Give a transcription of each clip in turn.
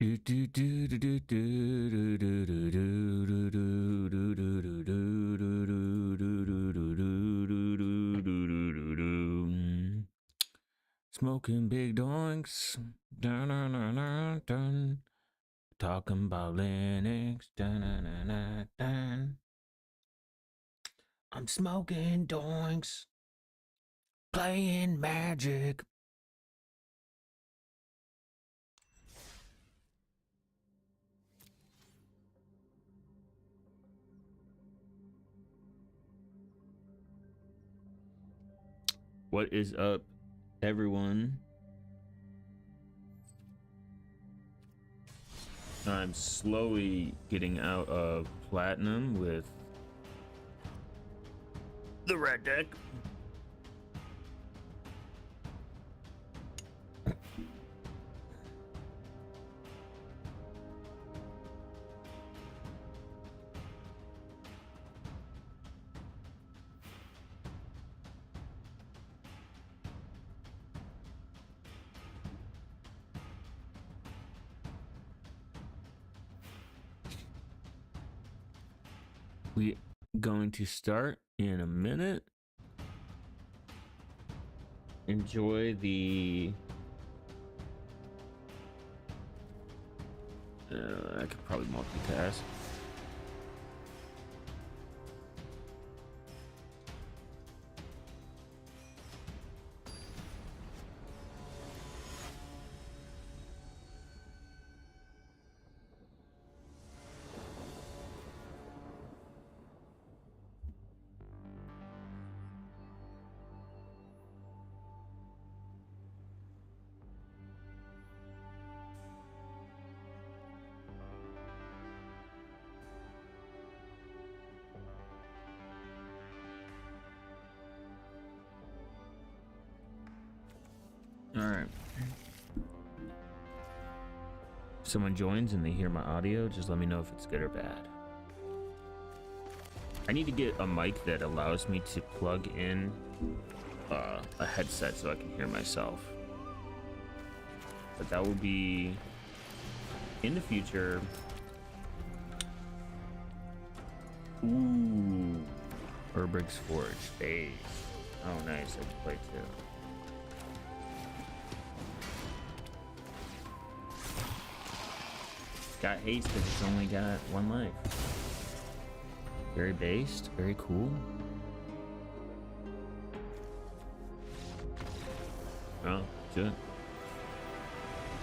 Smoking big doinks. Dun, dun, dun, dun, dun. Talking about Linux. Dun, dun, dun, dun, dun. I'm smoking doinks. Playing magic. What is up, everyone? I'm slowly getting out of platinum with the red deck. We going to start in a minute. Enjoy the I could probably multitask. All right. If someone joins and they hear my audio, just let me know if it's good or bad. I need to get a mic that allows me to plug in a headset so I can hear myself. But that will be in the future. Ooh, Urbrig's Forge. Hey. Oh, nice. I can play too. Got haste, but it's only got one life. Very based, very cool. Oh, good.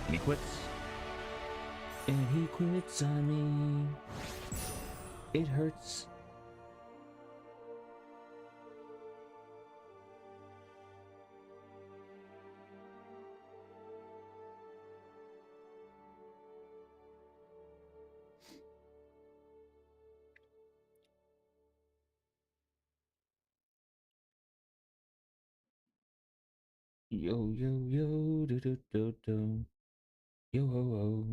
And he quits. And he quits on me. It hurts. Yo, yo, yo, do, do, do, do. Yo, ho, ho.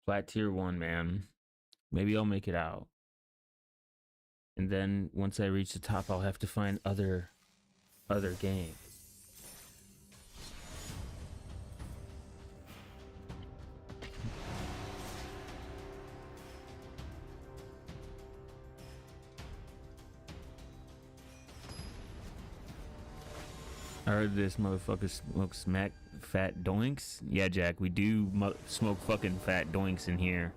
Flat tier 1, man. Maybe I'll make it out. And then once I reach the top, I'll have to find other games. I heard this motherfucker smokes smack fat doinks. Yeah, Jack, we do smoke fucking fat doinks in here.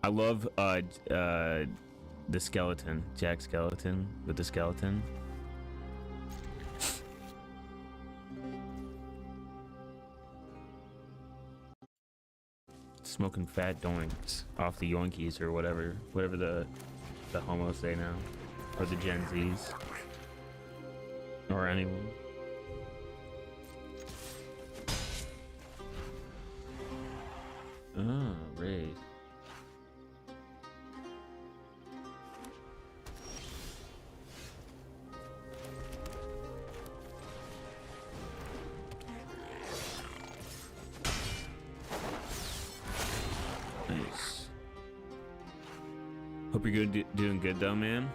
I love the skeleton, Jack Skeleton with the skeleton. Smoking fat doinks off the yoinkies or whatever the homos say now, or the Gen Zs, or anyone. Oh, raise. Nice. Hope you're doing good though, man.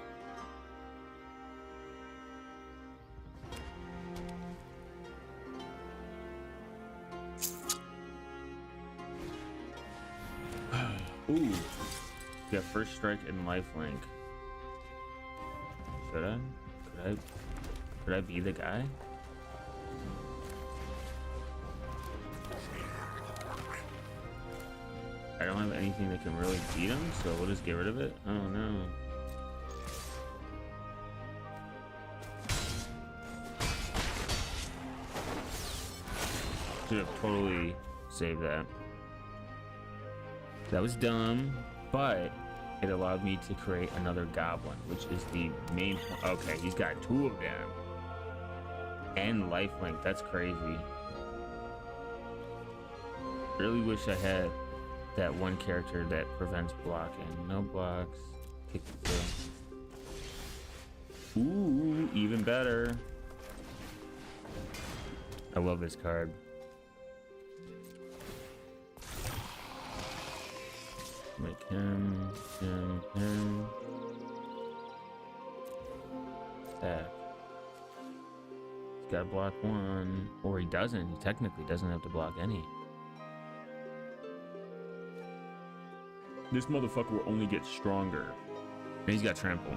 Ooh, got first strike and lifelink. Should I? Could I be the guy? I don't have anything that can really beat him, so we'll just get rid of it. Oh no. Should have totally saved that. That was dumb, but it allowed me to create another goblin, which is the main. Okay, he's got 2 of them. And lifelink, that's crazy. Really wish I had that one character that prevents blocking. No blocks. Kick the kill. Ooh, even better. I love this card. Make him. Attack. He's got to block 1. Or he doesn't. He technically doesn't have to block any. This motherfucker will only get stronger. And he's got trample.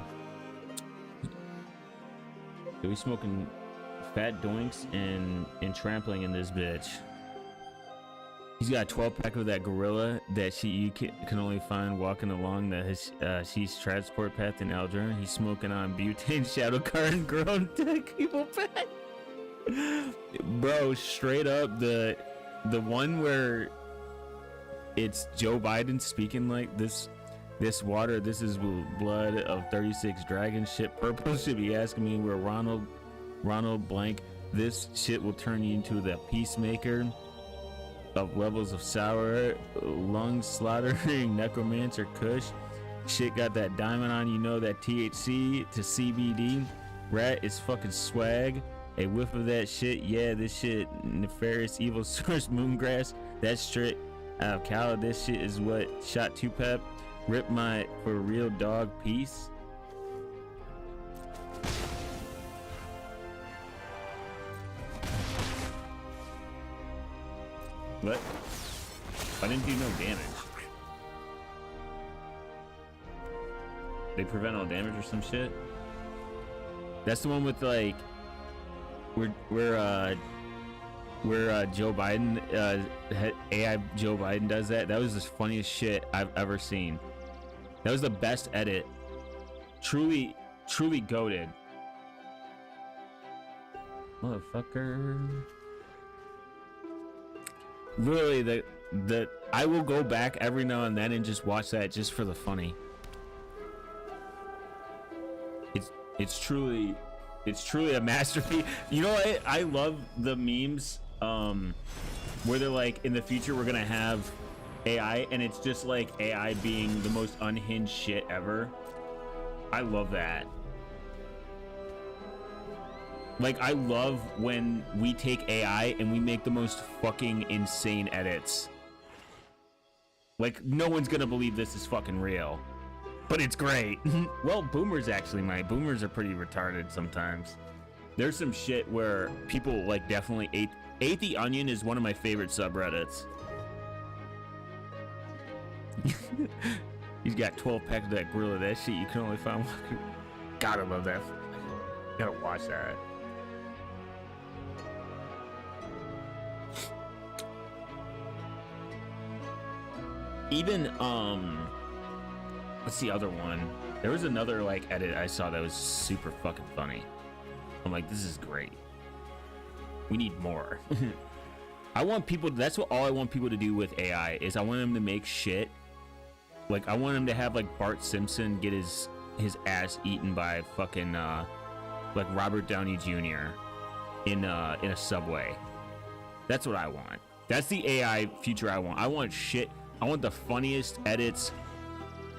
So he's smoking fat doinks and trampling in this bitch. He's got a 12-pack of that gorilla that you can only find walking along the she's transport path in Aldrin. He's smoking on butane, shadow car, and grown tech people pack. Bro, straight up the one where it's Joe Biden speaking like this water, this is blood of 36 dragon shit. Purple should be asking me where Ronald blank. This shit will turn you into the peacemaker of levels of sour lung slaughtering necromancer kush. Shit got that diamond on, you know, that THC to CBD. Rat is fucking swag. A whiff of that shit, yeah, this shit nefarious evil source moongrass. That's straight out of Cal. This shit is what shot 2-pep. Rip my for real dog piece. What? I didn't do no damage. They prevent all damage or some shit? That's the one with like where Joe Biden AI Joe Biden does that. That was the funniest shit I've ever seen. That was the best edit. Truly goated. Motherfucker. Literally, the I will go back every now and then and just watch that just for the funny. It's truly a masterpiece. You know what? I love the memes where they're like, in the future we're gonna have AI and it's just like AI being the most unhinged shit ever. I love that. Like, I love when we take AI and we make the most fucking insane edits. Like, no one's gonna believe this is fucking real. But it's great. Well, boomers actually might. Boomers are pretty retarded sometimes. There's some shit where people, like, definitely ate the onion is one of my favorite subreddits. He's got 12 packs of that gorilla. That shit you can only find. Gotta love that. Gotta watch that. Even what's the other one? There was another like edit I saw that was super fucking funny. I'm like, this is great. We need more. I want people. That's what all I want people to do with AI is. I want them to make shit. Like, I want him to have like Bart Simpson get his ass eaten by fucking like Robert Downey Jr. in a subway. That's what I want. That's the AI future I want. I want shit. I want the funniest edits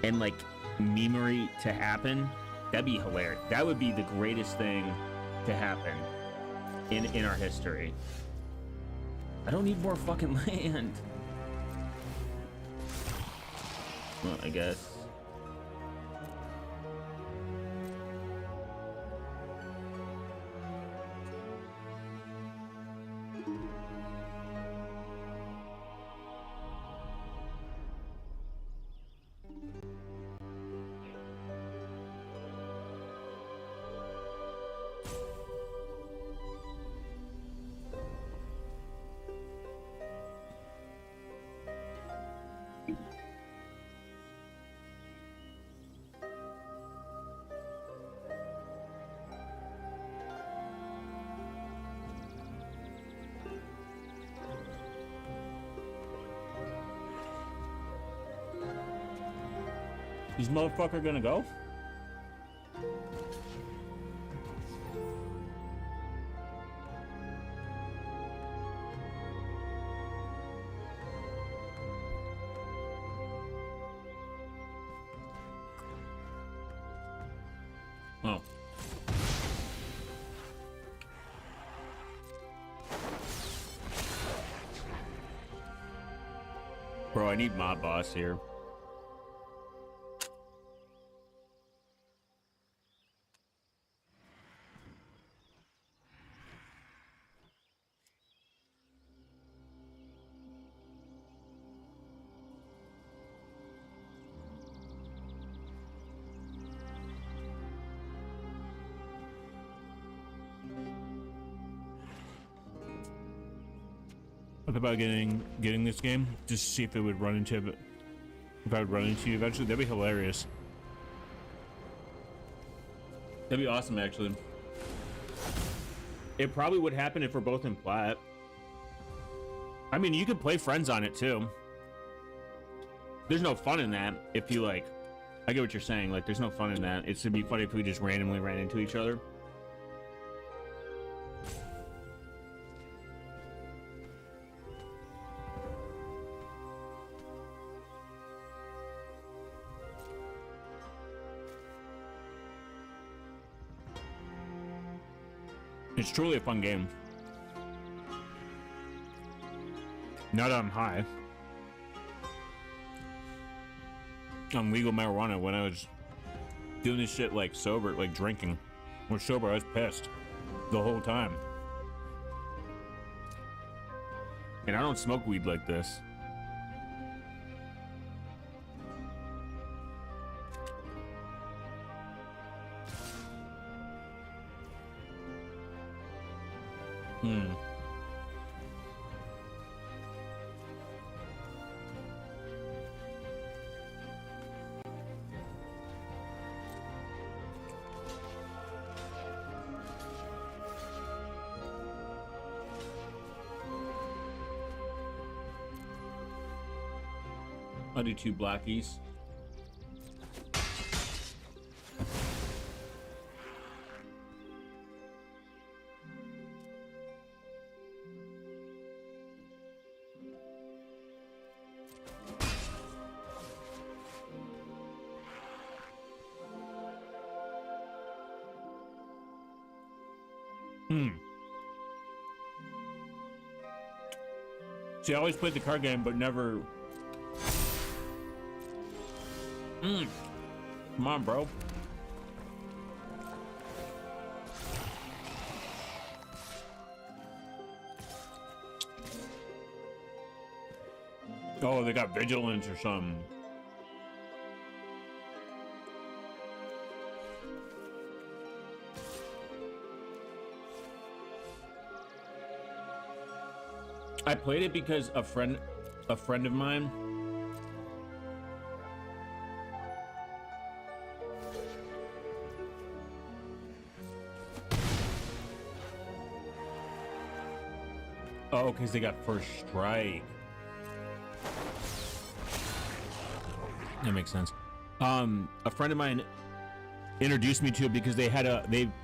and like memery to happen. That'd be hilarious. That would be the greatest thing to happen in our history. I don't need more fucking land. Well, I guess. Is motherfucker gonna go? Oh. Bro, I need mob boss here. About getting this game just to see if it would run into it. If I would run into you eventually, that'd be hilarious. That'd be awesome, actually. It probably would happen if we're both in plat. I mean, you could play friends on it too. There's no fun in that if you like. I get what you're saying. Like, there's no fun in that. It'd be funny if we just randomly ran into each other. It's truly a fun game. Now that I'm high on legal marijuana, when I was doing this shit like sober, like drinking, when sober, I was pissed the whole time. And I don't smoke weed like this. I'll do 2 blackies. See, I always played the card game, but never... Come on, bro. Oh, they got vigilance or something. I played it because a friend of mine oh, because they got first strike. That makes sense. A friend of mine introduced me to it because they had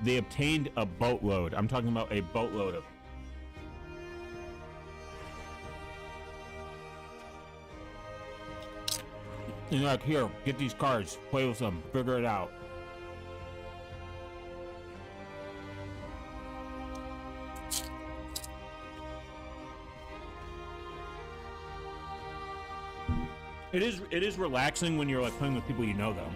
they obtained a boatload. I'm talking about a boatload of And you're like, here, get these cards, play with them, figure it out. It is relaxing when you're like playing with people you know though.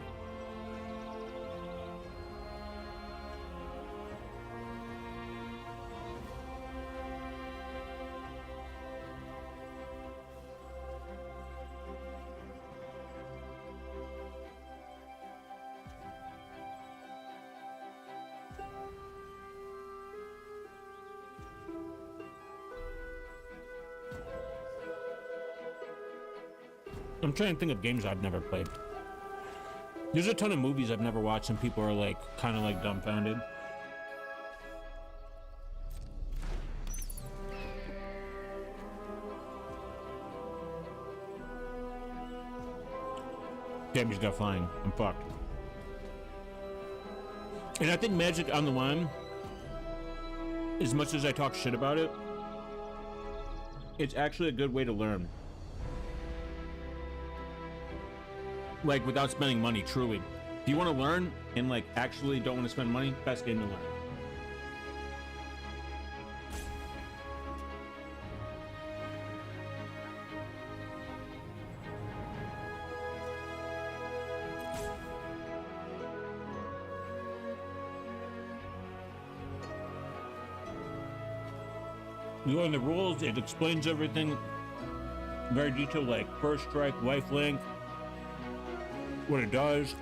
I'm trying to think of games I've never played. There's a ton of movies I've never watched and people are like kind of like dumbfounded. Damn, he's got flying. I'm fucked. And I think Magic on the Line, as much as I talk shit about it, it's actually a good way to learn. Like, without spending money, truly. If you want to learn and, like, actually don't want to spend money, best game to learn. You learn the rules, it explains everything. Very detailed, like first strike, life link, what it does.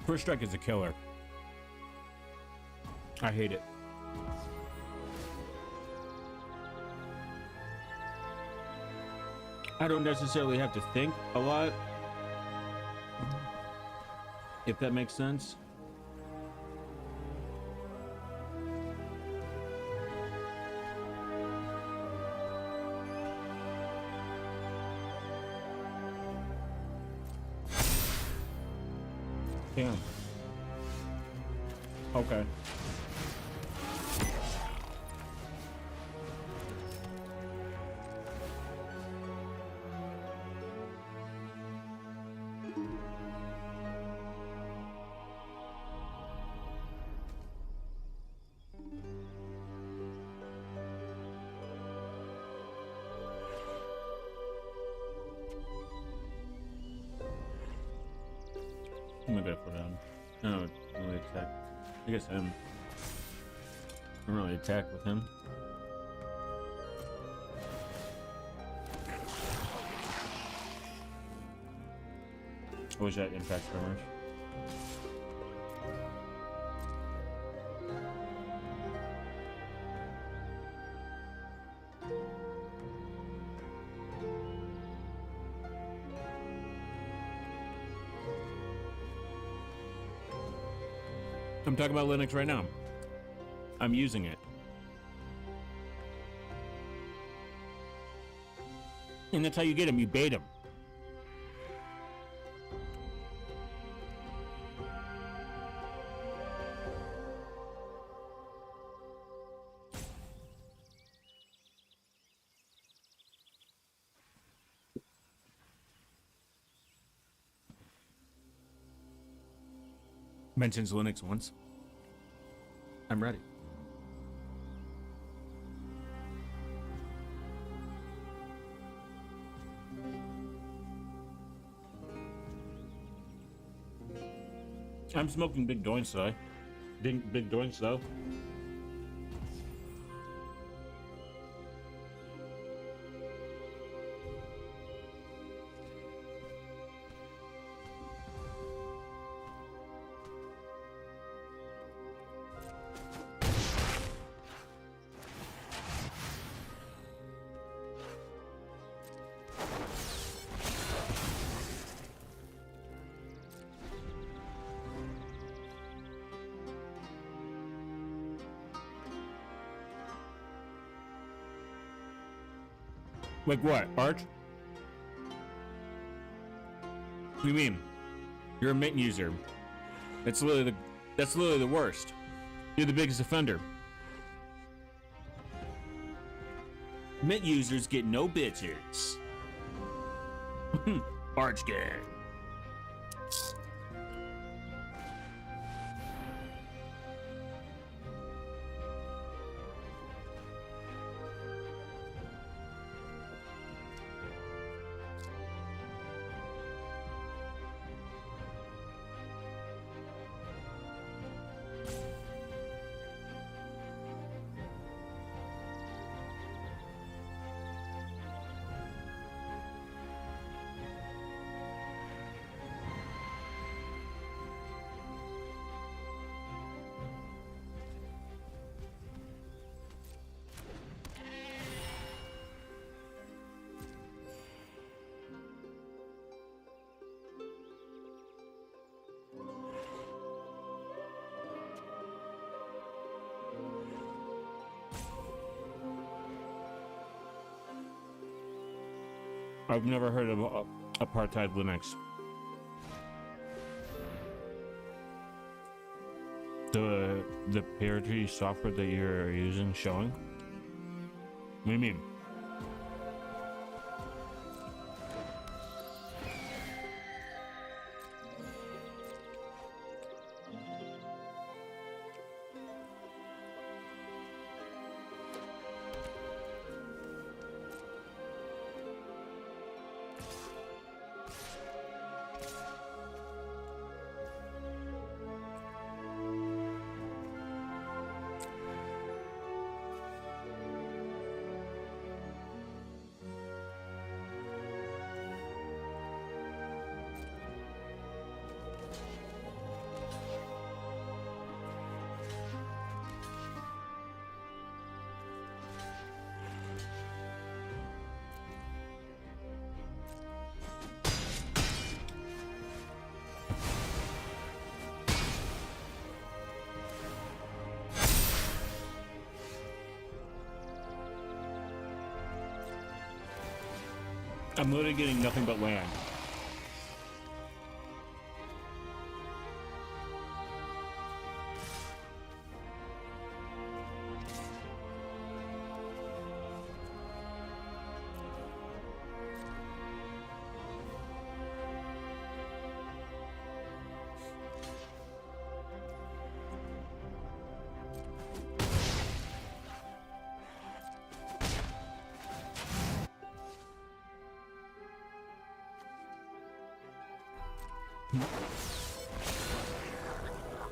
First strike is a killer. I hate it. I don't necessarily have to think a lot, if that makes sense. Damn. Okay. I'm gonna go for him. No, really attack. I guess him. I don't really attack with him. I wish that impact tremors. I'm talking about Linux right now. I'm using it. And that's how you get them. You bait them. Mentions Linux once. I'm ready. I'm smoking big doinks though. Big doinks though. Like what? Art? What do you mean? You're a Mint user. That's literally the worst. You're the biggest offender. Mint users get no bitches. Arch gang. I've never heard of apartheid Linux. The parity software that you're using showing? What do you mean? I'm literally getting nothing but land.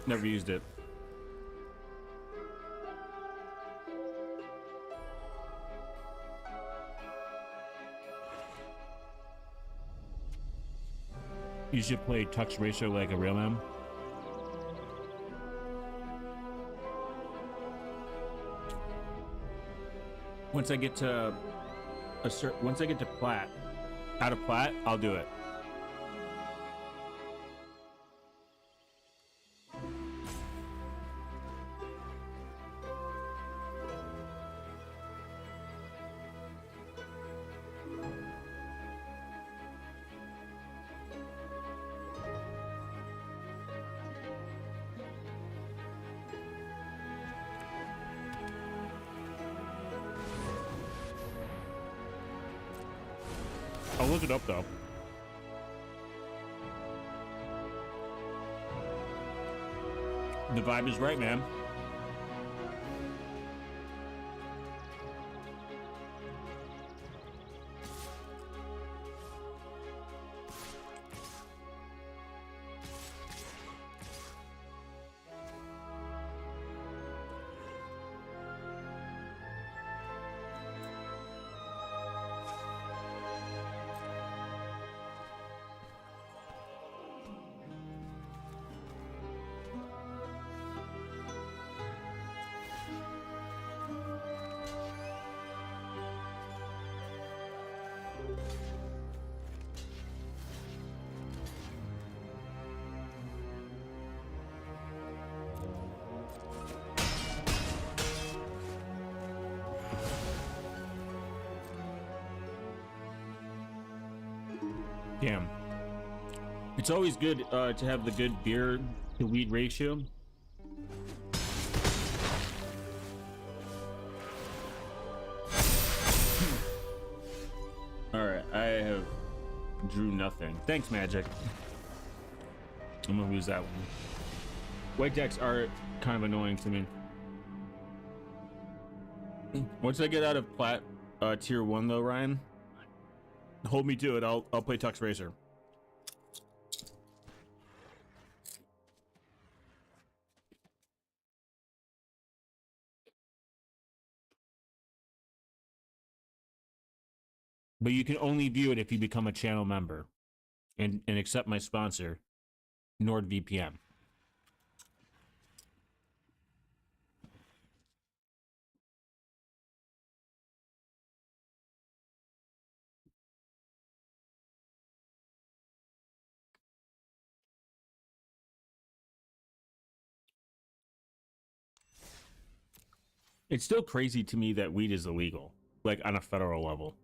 Never used it. You should play Tux Racer like a real man. Once I get to once I get to plat, out of plat, I'll do it. I'll look it up though. The vibe is right, man. Damn. It's always good to have the good beer to wheat ratio. drew nothing. Thanks, Magic. I'm gonna lose that one. White decks are kind of annoying to me. Once I get out of tier 1 though, Ryan, hold me to it. I'll play Tux Racer. But you can only view it if you become a channel member and accept my sponsor, NordVPN. It's still crazy to me that weed is illegal, like on a federal level.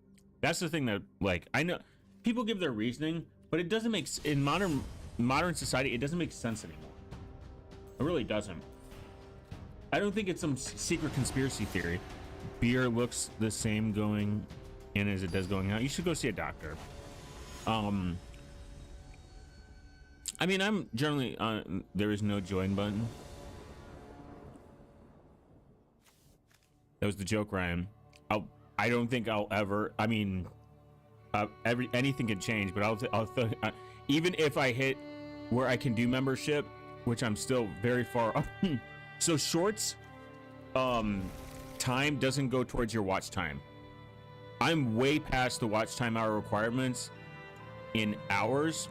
That's the thing that, like, I know people give their reasoning, but it doesn't make in modern society. It doesn't make sense anymore. It really doesn't. I don't think it's some secret conspiracy theory. Beer looks the same going in as it does going out. You should go see a doctor. I mean, I'm generally there is no join button. That was the joke, Ryan. I don't think I'll ever. I mean, anything can change, but even if I hit where I can do membership, which I'm still very far up. So shorts, time doesn't go towards your watch time. I'm way past the watch time hour requirements in hours,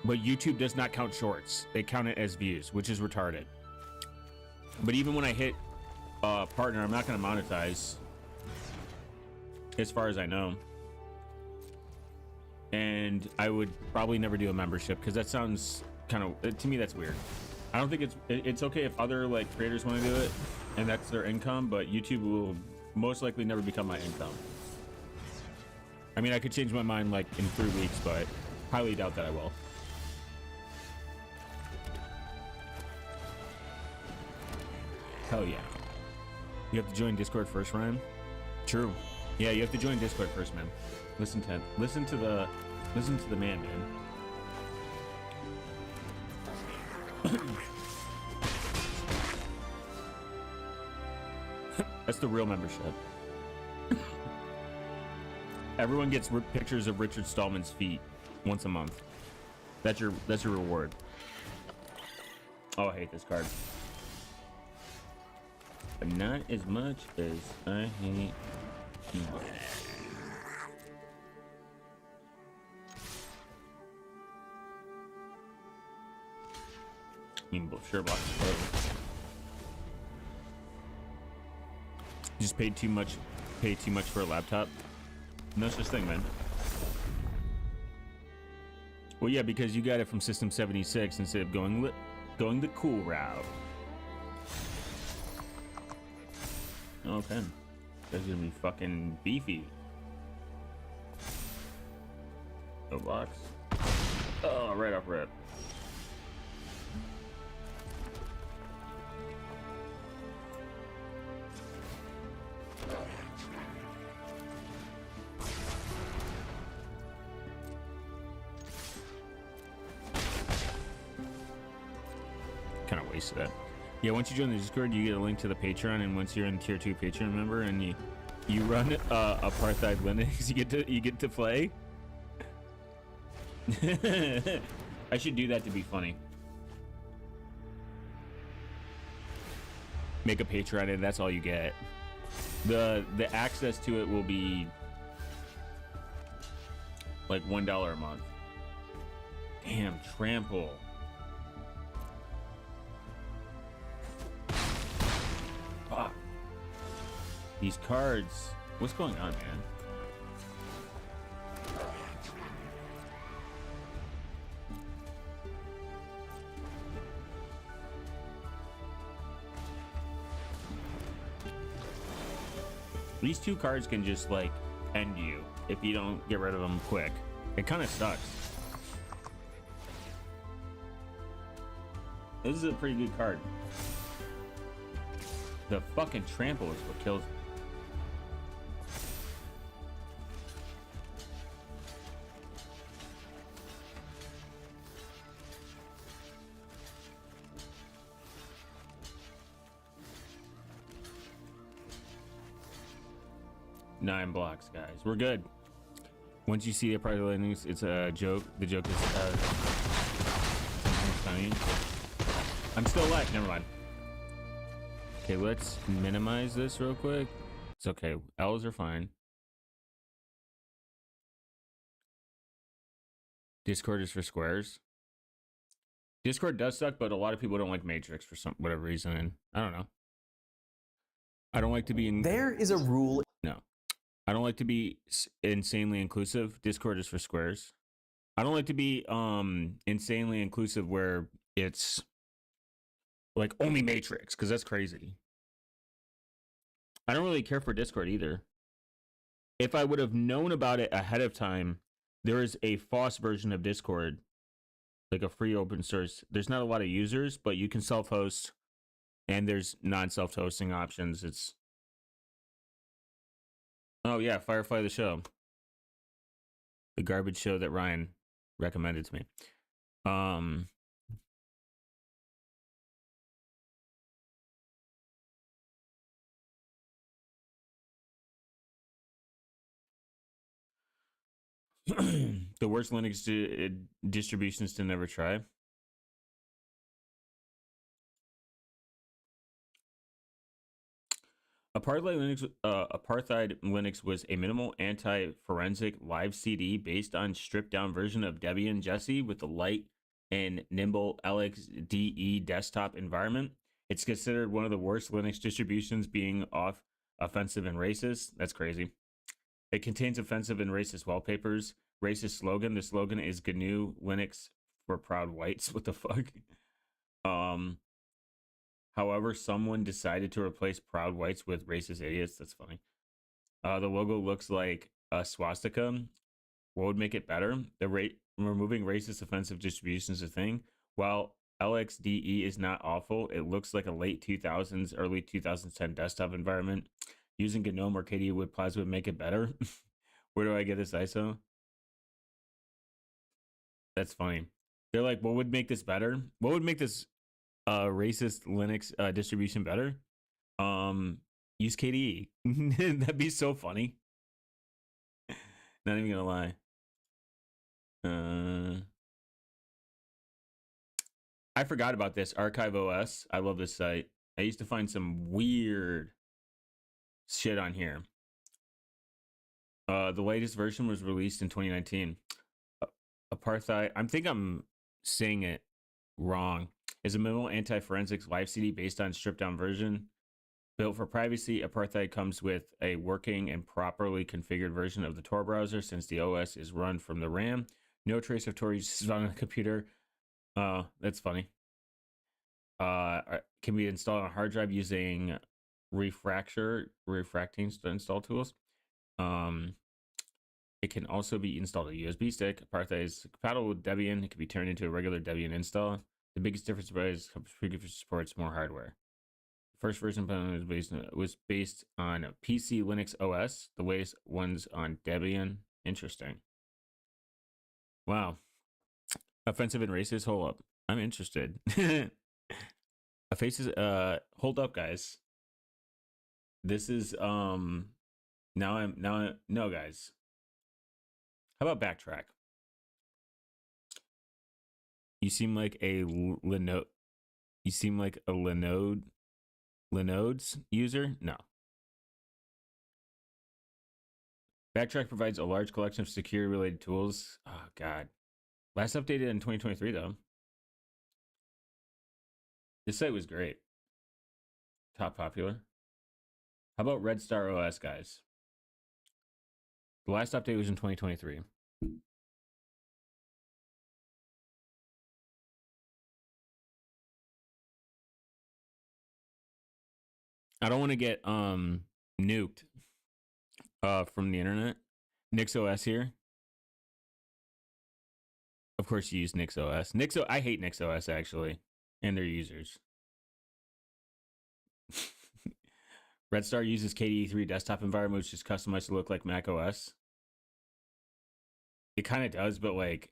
but YouTube does not count shorts. They count it as views, which is retarded. But even when I hit partner, I'm not going to monetize, as far as I know. And I would probably never do a membership because that sounds kind of, to me, that's weird. I don't think it's okay if other like creators want to do it and that's their income, but YouTube will most likely never become my income. I mean, I could change my mind like in 3 weeks, but highly doubt that I will. Hell yeah. You have to join Discord first, Ryan. True. Yeah, you have to join Discord first, man. Listen to the man, man. That's the real membership. Everyone gets pictures of Richard Stallman's feet once a month. That's your reward. Oh, I hate this card. But not as much as I hate you. I mean, sure, box. Just paid too much for a laptop. No such thing, man. Well, yeah, because you got it from System 76 instead of going the cool route. Okay, that's gonna be fucking beefy. No box. Oh, right off rip. Kind of wasted that. Yeah, once you join the Discord, you get a link to the Patreon, and once you're in tier 2 Patreon member and you run apartheid Linux, you get to play. I should do that to be funny. Make a Patreon, and that's all you get. The access to it will be like $1 a month. Damn, trample. Fuck. These cards. What's going on, man? These two cards can just like end you if you don't get rid of them quick. It kind of sucks. This is a pretty good card. The fucking trample is what kills me. 9 blocks, guys. We're good. Once you see a part of the landings, it's a joke. The joke is funny. I'm still alive. Never mind. Okay, let's minimize this real quick. It's okay. L's are fine. Discord is for squares. Discord does suck, but a lot of people don't like Matrix for some whatever reason. And I don't know. I don't like to be in. There is a rule. No, I don't like to be insanely inclusive. Discord is for squares. I don't like to be insanely inclusive where it's like only Matrix, because that's crazy. I don't really care for Discord either. If I would have known about it ahead of time, there is a FOSS version of Discord, like a free open source. There's not a lot of users, but you can self-host, and there's non-self-hosting options. It's oh yeah, Firefly the show, the garbage show that Ryan recommended to me. The worst Linux distributions to never try. Apartheid Linux was a minimal anti-forensic live CD based on stripped-down version of Debian Jessie with the light and nimble LXDE desktop environment. It's considered one of the worst Linux distributions, being offensive and racist. That's crazy. It contains offensive and racist wallpapers, racist slogan. The slogan is GNU Linux for proud whites. What the fuck? However, someone decided to replace proud whites with racist idiots. That's funny. The logo looks like a swastika. What would make it better? Removing racist offensive distributions is a thing. While LXDE is not awful, it looks like a late 2000s, early 2010 desktop environment. Using GNOME or KDE with Plasma would make it better. Where do I get this ISO? That's funny. They're like, what would make this better? What would make this racist Linux distribution better? Use KDE. That'd be so funny. Not even gonna lie. I forgot about this Archive OS. I love this site. I used to find some weird shit on here. The latest version was released in 2019. Apartheid, I think I'm saying it wrong, is a minimal anti-forensics live CD based on stripped down version. Built for privacy, Apartheid comes with a working and properly configured version of the Tor browser, since the OS is run from the RAM. No trace of Tor is on the computer. That's funny. Can be installed on a hard drive using refracting install tools. It can also be installed on a USB stick. Apartheid is compatible with Debian. It can be turned into a regular Debian install. The biggest difference is supports more hardware. The first version was based on PC Linux OS. The latest one's on Debian. Interesting. Wow. Offensive and racist. Hold up. I'm interested. Hold up, guys. This is no, guys. How about backtrack? You seem like a Linode. You seem like a Linode's user? No. Backtrack provides a large collection of security related tools. Oh god. Last updated in 2023 though. This site was great. Top popular. How about Red Star OS, guys? The last update was in 2023. I don't want to get nuked from the internet. NixOS here. Of course you use NixOS. I hate NixOS actually, and their users. Red Star uses KDE3 desktop environment, which is customized to look like Mac OS. It kind of does, but like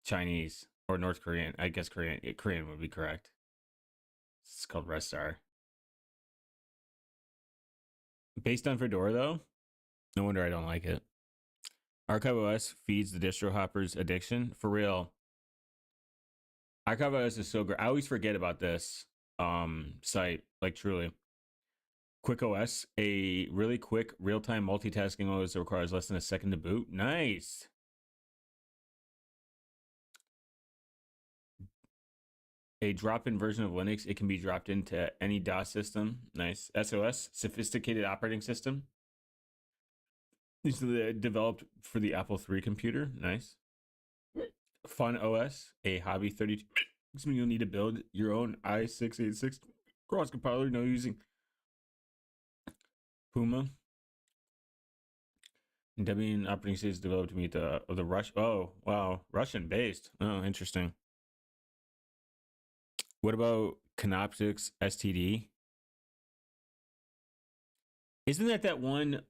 Chinese or North Korean. I guess Korean would be correct. It's called Red Star. Based on Fedora though, No wonder I don't like it. Archive OS feeds the distro hoppers addiction. For real. Archive OS is so great. I always forget about this site, like truly. Quick OS, a really quick real-time multitasking OS that requires less than a second to boot. Nice. A drop-in version of Linux. It can be dropped into any DOS system. Nice. SOS, sophisticated operating system. These are developed for the Apple III computer. Nice. Fun OS, a hobby 32. You'll need to build your own i686 cross compiler. No using Puma. Debian operating system is developed to meet the Rush. Oh wow, Russian based. Oh, interesting. What about Canoptics STD? Isn't that one?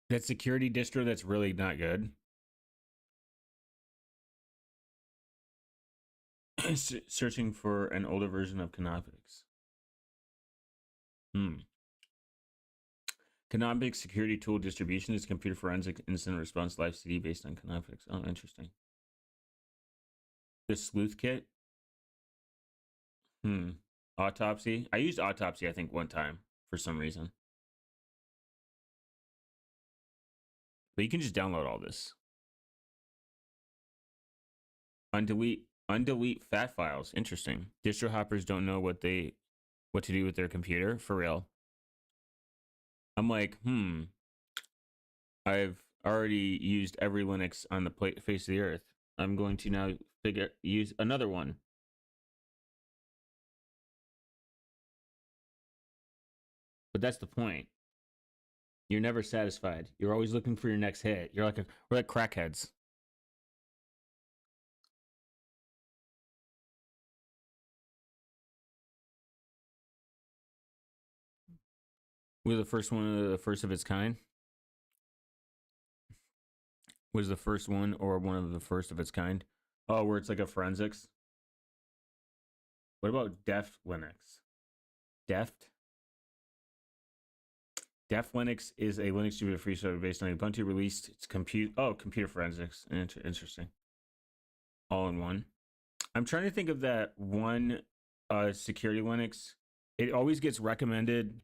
That security distro that's really not good. Searching for an older version of Canoptics. Canoptics security tool distribution is computer forensic incident response live CD based on Canoptics. Oh, interesting. The sleuth kit. Autopsy. I used Autopsy, I think, one time for some reason. But you can just download all this. Undelete fat files. Interesting. Distro hoppers don't know what to do with their computer. For real. I'm like, I've already used every Linux on the face of the earth. I'm going to now use another one. But that's the point. You're never satisfied. You're always looking for your next hit. We're like crackheads. We're the first one, the first of its kind. Was the first one or one of the first of its kind? Oh, where it's like a forensics. What about Deft Linux? Deft Linux is a Linux distributed free software based on Ubuntu released. It's computer forensics. Interesting. All in one. I'm trying to think of that one security Linux. It always gets recommended.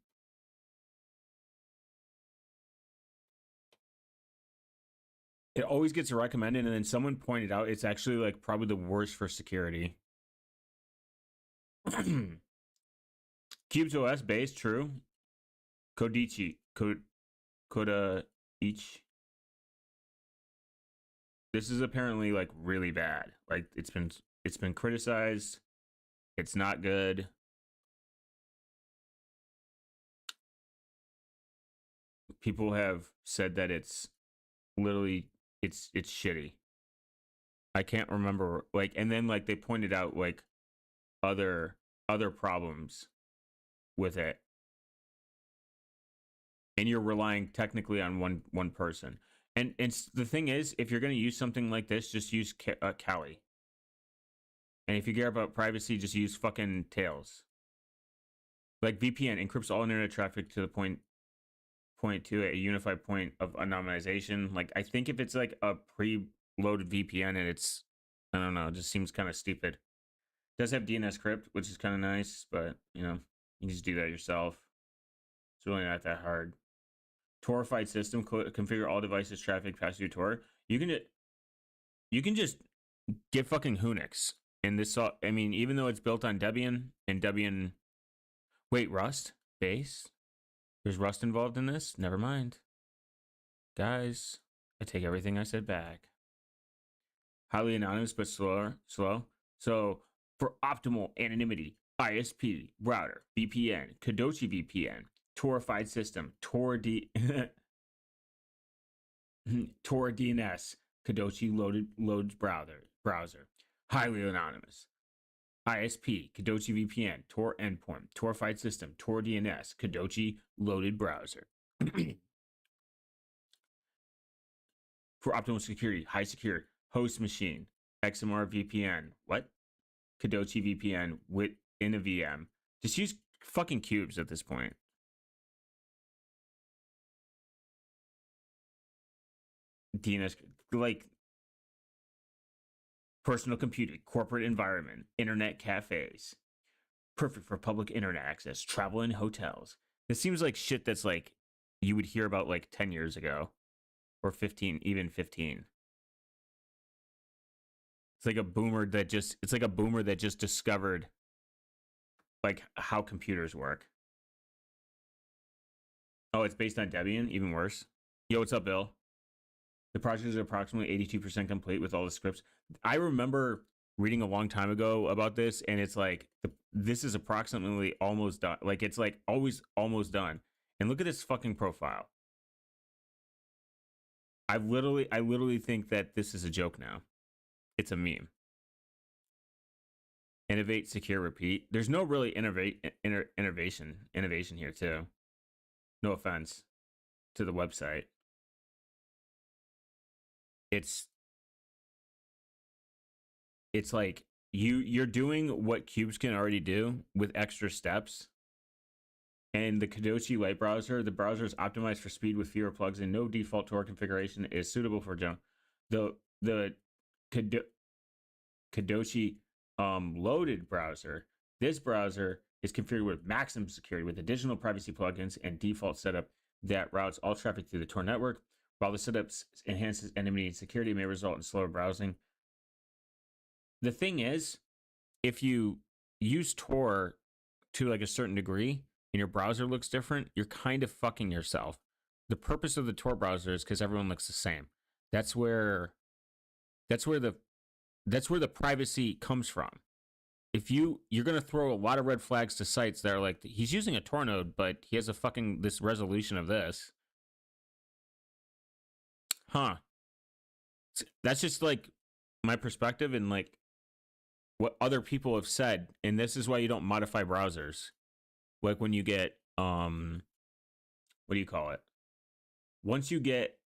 It always gets recommended, and then someone pointed out it's actually like probably the worst for security. Cubes OS base, true. Kodichi. Koda each. This is apparently like really bad. Like it's been criticized. It's not good. People have said that it's literally it's shitty. I can't remember like, and then like they pointed out like other problems with it, and you're relying technically on one person. And the thing is, if you're going to use something like this, just use Kali. And if you care about privacy, just use fucking Tails. Like VPN encrypts all internet traffic to the point to a unified point of anonymization. Like I think if it's like a pre-loaded VPN and it's, I don't know, it just seems kind of stupid. It does have DNS crypt, which is kind of nice, but you know, you can just do that yourself. It's really not that hard. Torified system, configure all devices traffic pass through Tor. You can just get fucking Unix. And this, I mean, even though it's built on Debian and Debian, wait, Rust base. There's Rust involved in this? Never mind. Guys, I take everything I said back. Highly anonymous, but slow. So, for optimal anonymity, ISP, router, VPN, Kadoshi VPN, Torified system, Tor DNS, Kadoshi loads browser. Highly anonymous. ISP, Kadoshi VPN, Tor endpoint, Torified system, Tor DNS, Kadoshi loaded browser. for optimal security, high secure, host machine, XMR VPN. What? Kadochi VPN within a VM. Just use fucking cubes at this point. DNS, like personal computing, corporate environment, internet cafes. Perfect for public internet access, travel and hotels. This seems like shit that's like you would hear about like 10 years ago or 15, even 15. It's like a boomer that just discovered like how computers work. Oh, it's based on Debian, even worse. Yo, what's up, Bill? The project is approximately 82% complete with all the scripts. I remember reading a long time ago about this, and it's like this is approximately almost done. Like it's like always almost done. And look at this fucking profile. I literally think that this is a joke now. It's a meme. Innovate, secure, repeat. There's no really innovation here too. No offense to the website. It's like you're doing what cubes can already do with extra steps. And the Kadochi Light browser, the browser is optimized for speed with fewer plugs, and no default Tor configuration is suitable for general. The Kadochi loaded browser. This browser is configured with maximum security with additional privacy plugins and default setup that routes all traffic through the Tor network. While the setup enhances anonymity and security, may result in slower browsing. The thing is, if you use Tor to like a certain degree and your browser looks different, you're kind of fucking yourself. The purpose of the Tor browser is because everyone looks the same. That's where the privacy comes from. If you're gonna throw a lot of red flags to sites that are like, he's using a Tor node, but he has a fucking this resolution of this. Huh. That's just like my perspective and like what other people have said, and this is why you don't modify browsers. Like when you get what do you call it? Once you get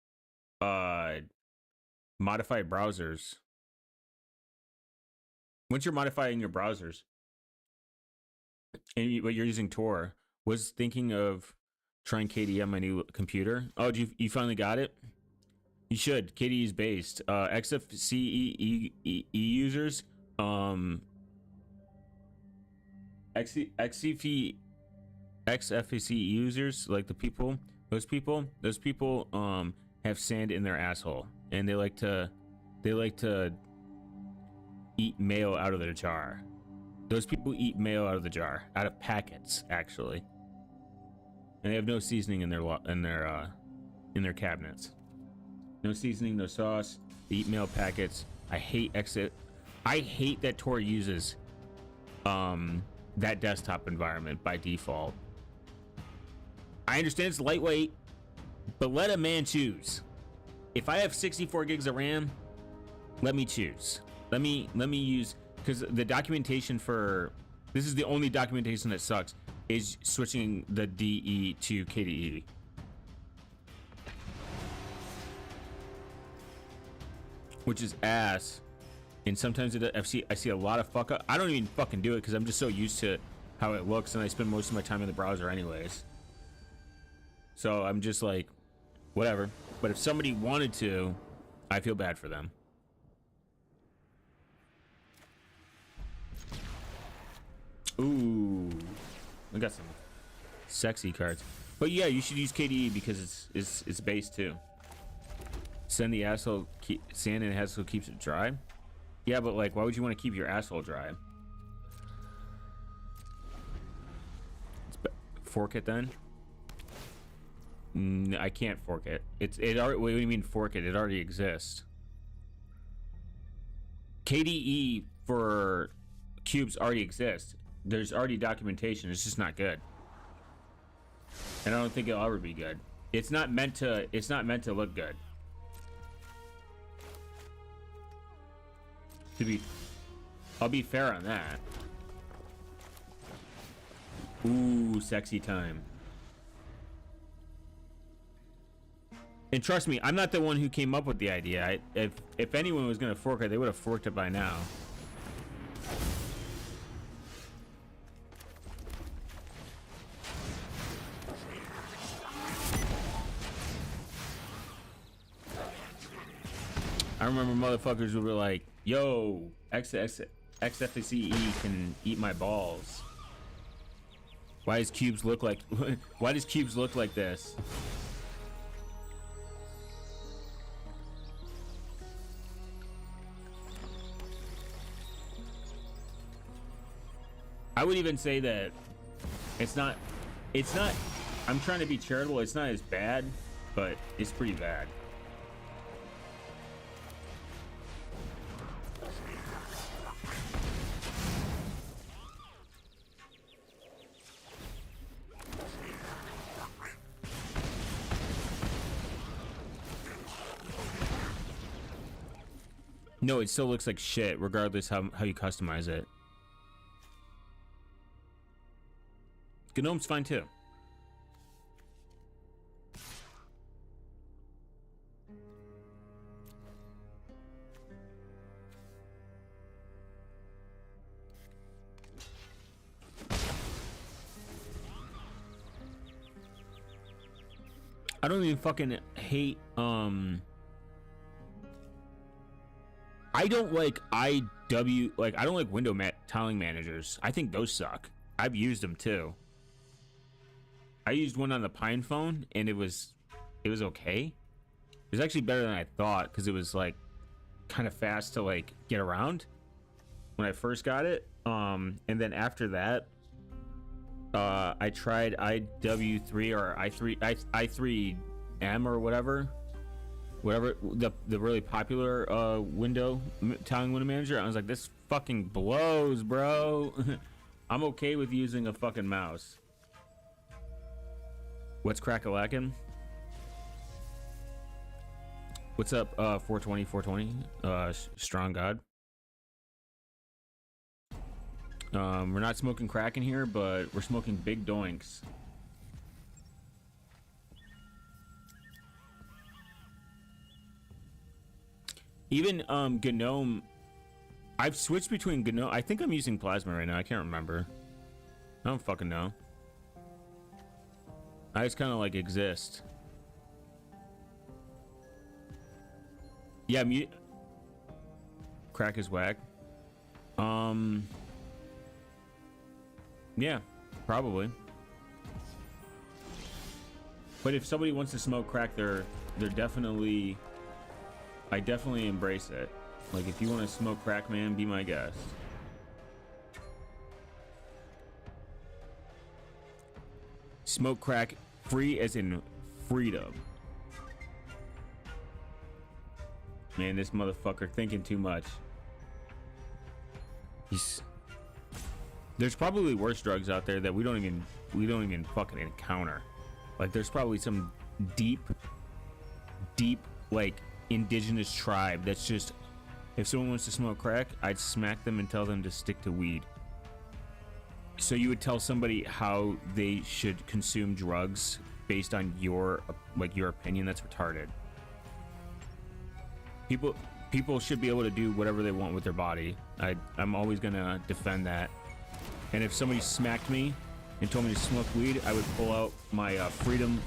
modified browsers, once you're modifying your browsers and you're using Tor, was thinking of trying KDE on my new computer. Oh, you finally got it? You should. KDE is based. XFCE users, XFCE users, like those people have sand in their asshole, and they like to eat mayo out of their jar. Those people eat mayo out of the jar, out of packets, actually, and they have no seasoning in their cabinets. No seasoning, no sauce. They eat mail packets. I hate that Tor uses that desktop environment by default. I understand it's lightweight, but let a man choose. If I have 64 gigs of RAM, let me choose. Let me use, because the documentation for this is the only documentation that sucks, is switching the DE to KDE. Which is ass, and sometimes I see a lot of fuck up. I don't even fucking do it because I'm just so used to how it looks, and I spend most of my time in the browser anyways. So I'm just like, whatever. But if somebody wanted to, I feel bad for them. Ooh, I got some sexy cards. But yeah, you should use KDE because it's based too. Sand in the asshole keeps it dry. Yeah, but like, why would you want to keep your asshole dry? Fork it then. I can't fork it. What do you mean fork it? It already exists. KDE for cubes already exists. There's already documentation. It's just not good, and I don't think it'll ever be good. It's not meant to look good. I'll be fair on that. Ooh, sexy time. And trust me, I'm not the one who came up with the idea. If anyone was gonna fork it, they would have forked it by now. I remember motherfuckers would be like, yo, XFCE can eat my balls. Why does cubes look like why does cubes look like this? I would even say that it's not I'm trying to be charitable, it's not as bad, but it's pretty bad. No, it still looks like shit, regardless how you customize it. Gnome's fine too. I don't even fucking hate I don't like I don't like window tiling managers. I think those suck. I've used them too. I used one on the Pine phone and it was okay. It was actually better than I thought because it was like kind of fast to like get around when I first got it. And then after that, I tried IW3 or i3M or whatever the really popular tiling window manager. I was like, this fucking blows, bro. I'm okay with using a fucking mouse. What's crack-a-lackin'? What's up, 420 strong god? We're not smoking crack in here, but we're smoking big doinks. Even Gnome, I've switched between Gnome. I think I'm using plasma right now. I can't remember. I don't fucking know. I just kind of like exist. Yeah, crack is whack. Yeah, probably. But if somebody wants to smoke crack, they're definitely. I definitely embrace it. Like, if you want to smoke crack, man, be my guest. Smoke crack, free as in freedom. Man, this motherfucker thinking too much. There's probably worse drugs out there that we don't even fucking encounter. Like, there's probably some deep like indigenous tribe that's just, if someone wants to smoke crack, I'd smack them and tell them to stick to weed. So you would tell somebody how they should consume drugs based on your opinion? That's retarded. People should be able to do whatever they want with their body. I'm always gonna defend that. And if somebody smacked me and told me to smoke weed, I would pull out my freedom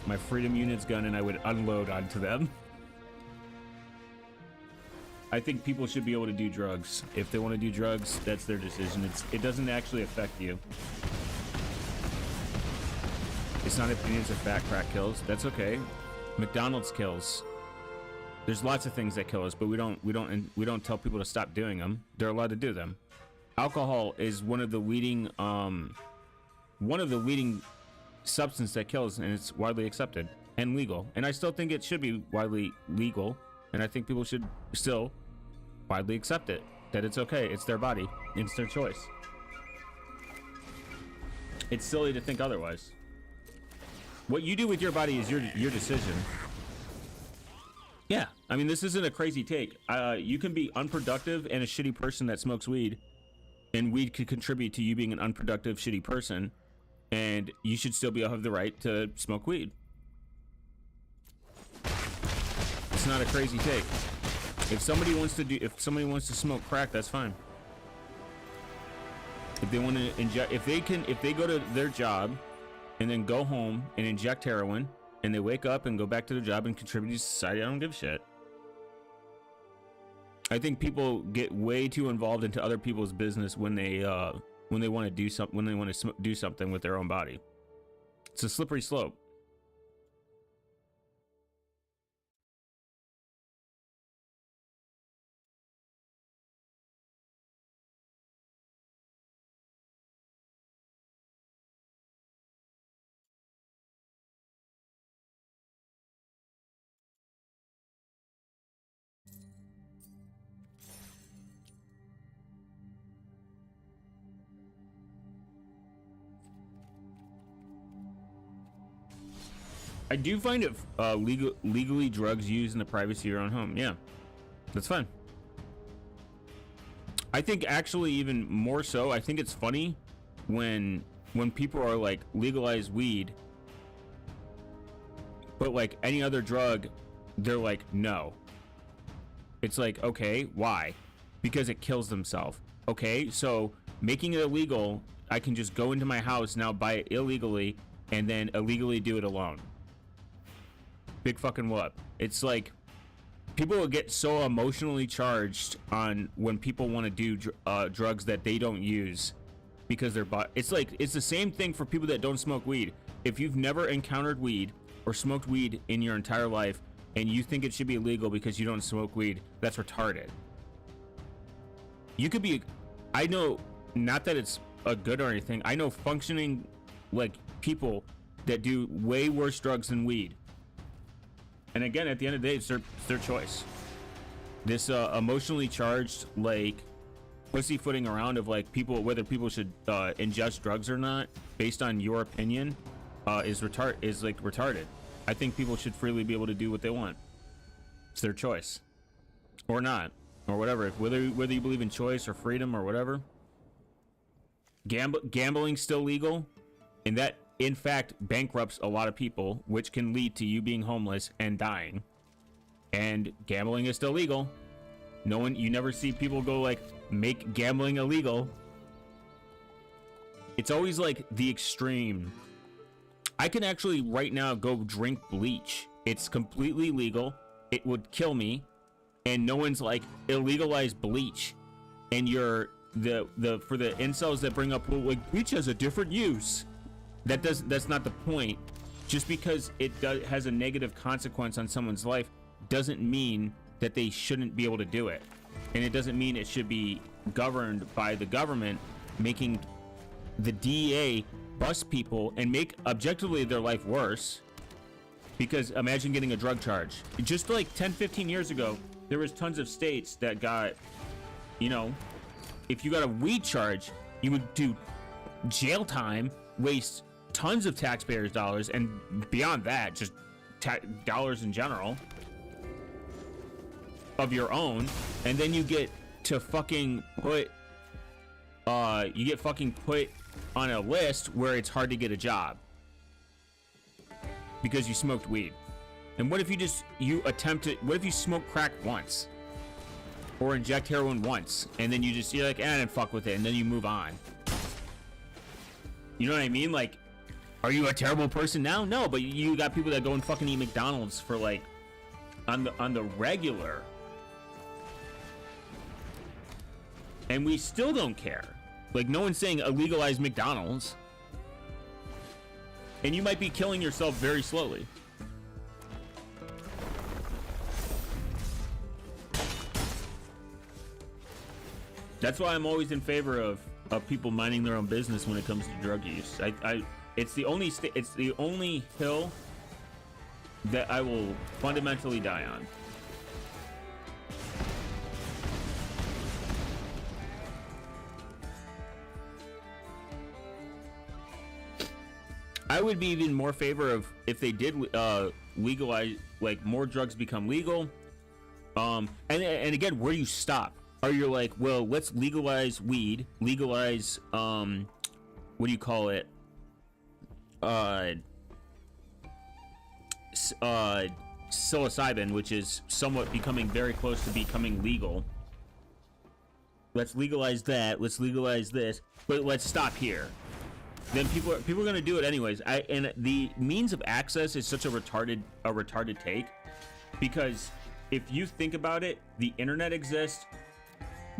units gun and I would unload onto them. I think people should be able to do drugs. If they want to do drugs, that's their decision. It doesn't actually affect you. It's not opinions of fat crack kills. That's okay. McDonald's kills. There's lots of things that kill us, but we don't tell people to stop doing them. They're allowed to do them. Alcohol is one of the leading substance that kills, and it's widely accepted and legal. And I still think it should be widely legal, and I think people should still widely accept it, that it's okay. It's their body. It's their choice. It's silly to think otherwise. What you do with your body is your decision. Yeah, I mean, this isn't a crazy take. You can be unproductive and a shitty person that smokes weed, and weed could contribute to you being an unproductive, shitty person, and you should still have the right to smoke weed. It's not a crazy take. If somebody wants to smoke crack, that's fine. If they want to inject, if they go to their job and then go home and inject heroin and they wake up and go back to their job and contribute to society, I don't give a shit. I think people get way too involved into other people's business when they want to do something, when they want to do something with their own body. It's a slippery slope. I do find it legally drugs used in the privacy of your own home. Yeah, that's fine. I think actually even more so, I think it's funny when people are like legalize weed, but like any other drug, they're like no. It's like, okay, why? Because it kills themselves. Okay, so making it illegal, I can just go into my house now, buy it illegally, and then illegally do it alone. Big fucking whoop. It's like people will get so emotionally charged on when people want to do drugs that they don't use because they're it's like it's the same thing for people that don't smoke weed. If you've never encountered weed or smoked weed in your entire life and you think it should be illegal because you don't smoke weed, that's retarded. You could be, I know, not that it's a good or anything, I know functioning like people that do way worse drugs than weed. And again, at the end of the day, it's their choice. This emotionally charged, like, pussyfooting around of like people, whether people should ingest drugs or not, based on your opinion, is retarded. I think people should freely be able to do what they want. It's their choice, or not, or whatever. Whether you believe in choice or freedom or whatever. Gambling's still legal, and that, in fact, bankrupts a lot of people, which can lead to you being homeless and dying. And gambling is still legal. You never see people go like make gambling illegal. It's always like the extreme. I can actually right now go drink bleach. It's completely legal. It would kill me, and no one's like illegalize bleach. And you're for the incels that bring up, well, like bleach has a different use. That's not the point. Just because it has a negative consequence on someone's life doesn't mean that they shouldn't be able to do it. And it doesn't mean it should be governed by the government, making the DEA bust people and make objectively their life worse. Because imagine getting a drug charge. Just like 10-15 years ago, there was tons of states that got, you know, if you got a weed charge, you would do jail time, waste tons of taxpayers' dollars, and beyond that, just dollars in general of your own, and then you get to fucking put put on a list where it's hard to get a job because you smoked weed. And what if what if you smoke crack once or inject heroin once, and then you're like, I didn't fuck with it, and then you move on? You know what I mean? Like, are you a terrible person now? No, but you got people that go and fucking eat McDonald's for like on the regular, and we still don't care. Like, no one's saying legalize McDonald's, and you might be killing yourself very slowly. That's why I'm always in favor of people minding their own business when it comes to drug use. It's the only hill that I will fundamentally die on. I would be even more favor of if they did legalize, like more drugs become legal. And again, where do you stop? Are you like, well, let's legalize weed, legalize what do you call it? psilocybin, which is somewhat becoming very close to becoming legal. Let's legalize that. Let's legalize this. But let's stop here. Then people are going to do it anyways. And the means of access is such a retarded take, because if you think about it, the internet exists,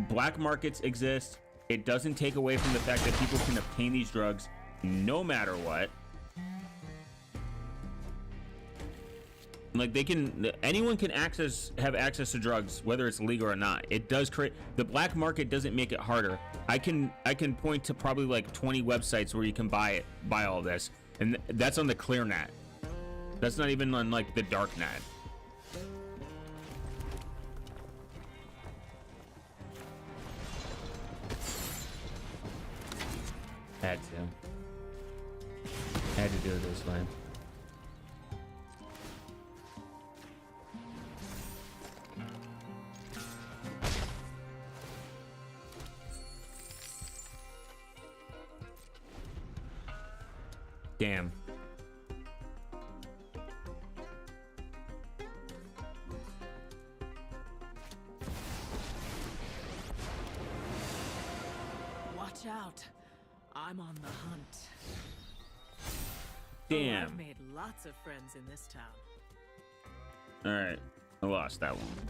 black markets exist. It doesn't take away from the fact that people can obtain these drugs no matter what. Like anyone can have access to drugs, whether it's legal or not. It does create, the black market doesn't make it harder. I can point to probably like 20 websites where you can buy all this, and that's on the clear net. That's not even on like the dark net. Had to do it this way. Damn. Watch out. I'm on the hunt. Damn. I've made lots of friends in this town. All right. I lost that one.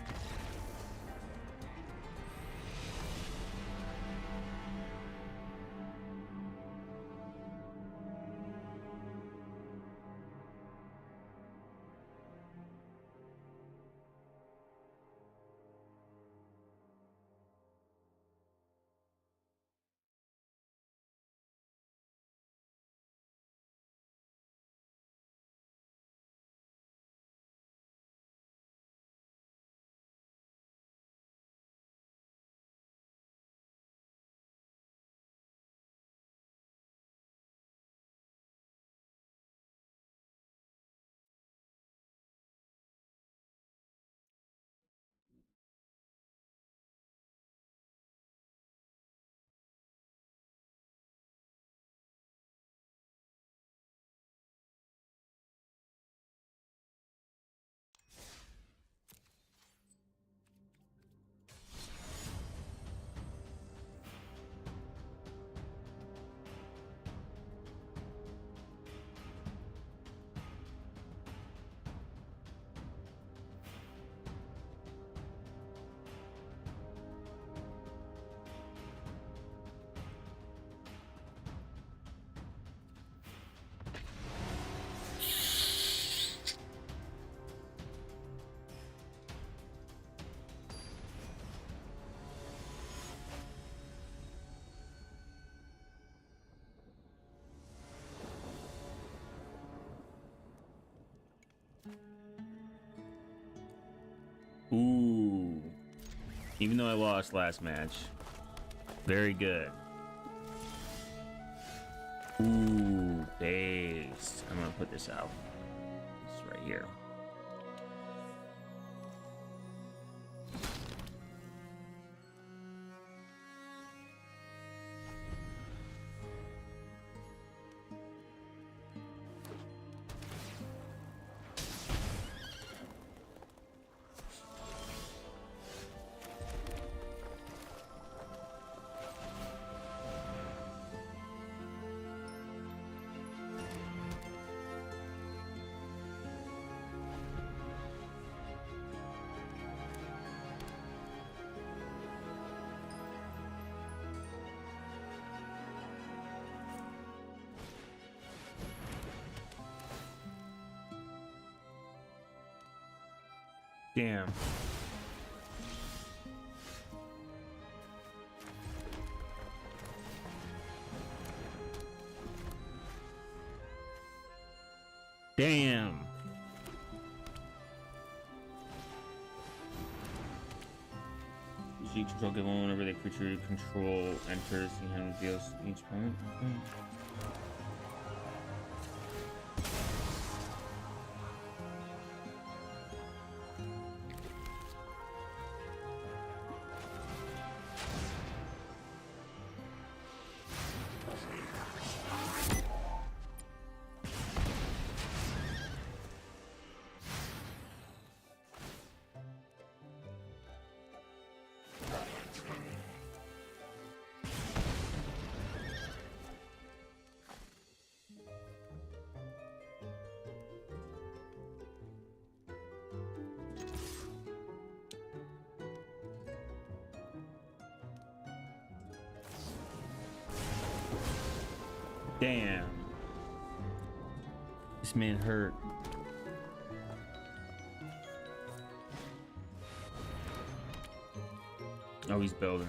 Ooh. Even though I lost last match. Very good. Ooh, based. I'm gonna put this out. This right here. Damn. Damn. You control give one whenever the creature you control enters the hand deals each opponent. Damn. This man hurt. Oh, he's building.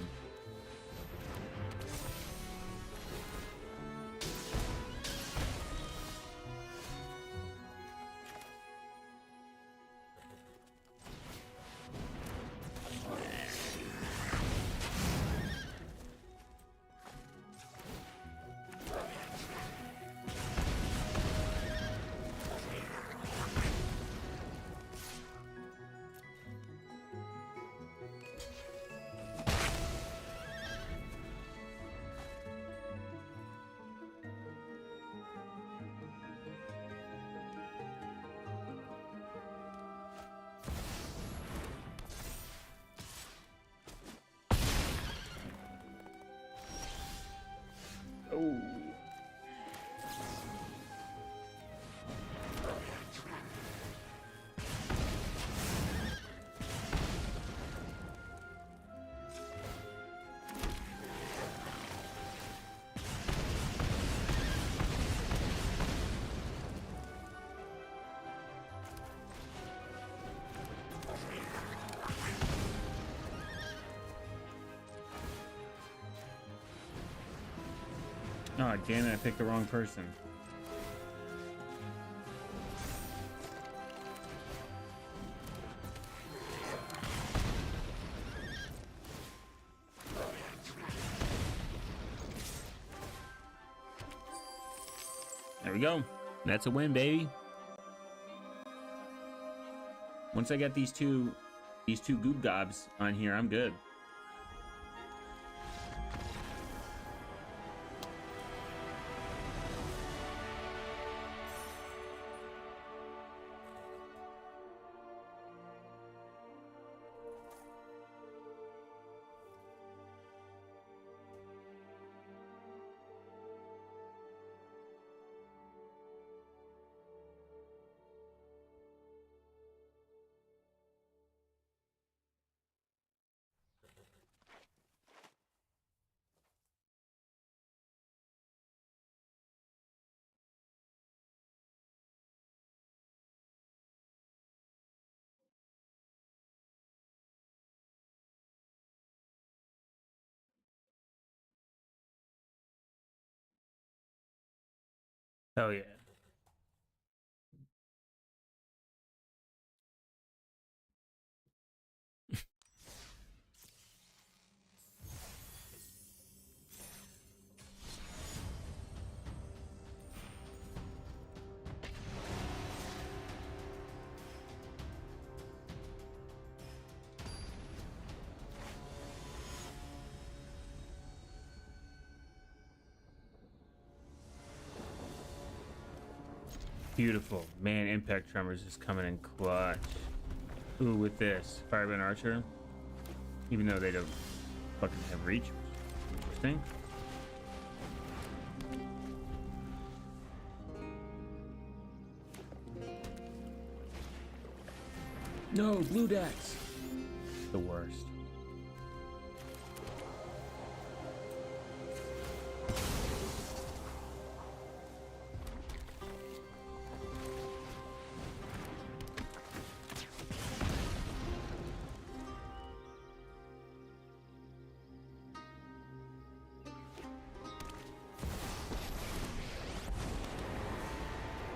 Oh. Oh, damn it, I picked the wrong person. There we go. That's a win, baby. Once I get these two goob gobs on here, I'm good. Hell yeah. Beautiful. Man, Impact Tremors is coming in clutch. Ooh, with this. Firebend Archer. Even though they don't fucking have reach. Interesting. No, Blue Decks. The worst.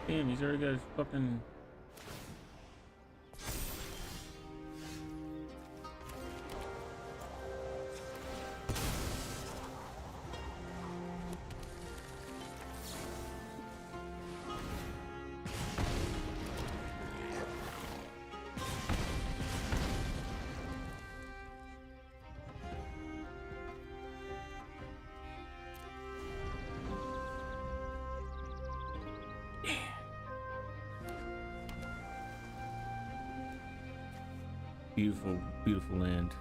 Damn, he's already got his fucking... Beautiful, beautiful land.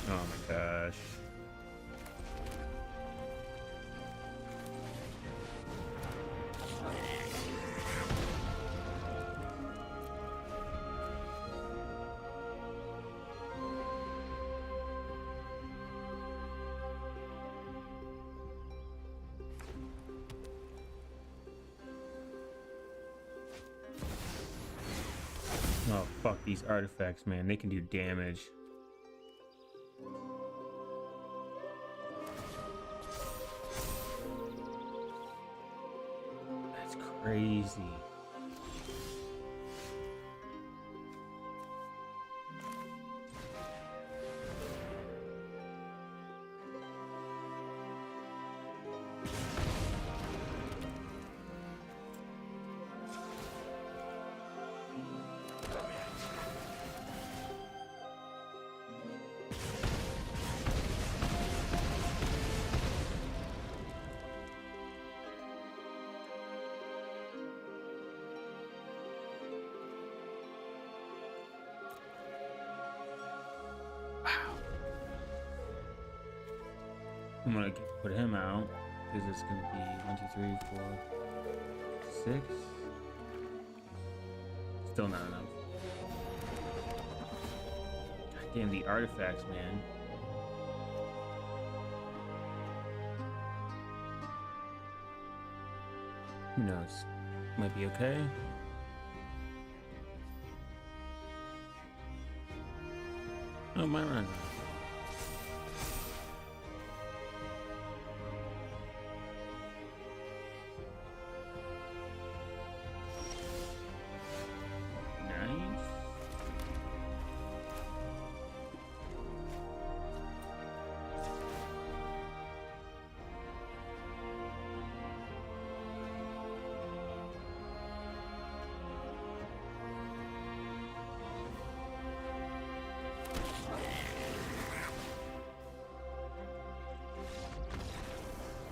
Oh my gosh. Oh, fuck these artifacts, man. They can do damage. That's crazy. I'm gonna put him out because it's gonna be 1, 2, 3, 4, 6. Still not enough. God damn the artifacts, man. Who knows? Might be okay. Oh, might run. Nice.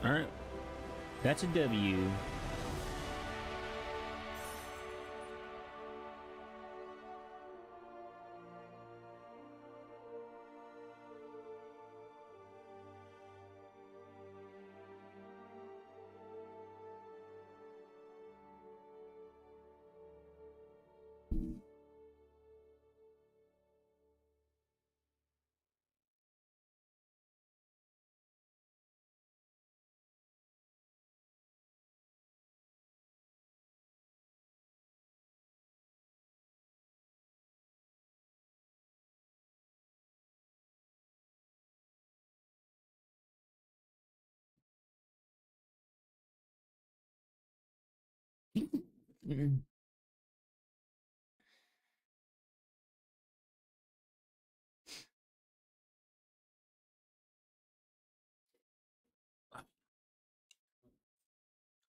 All right, that's a W.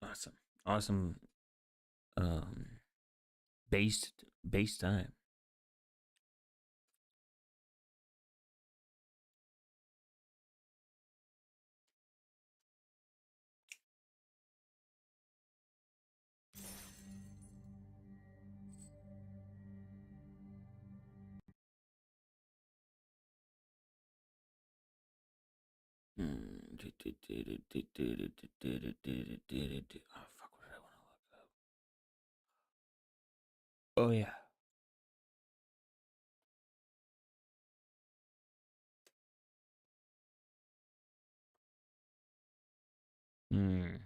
Awesome, awesome. Um, based time. Oh fuck! What did I want to look up? Oh yeah. Hmm.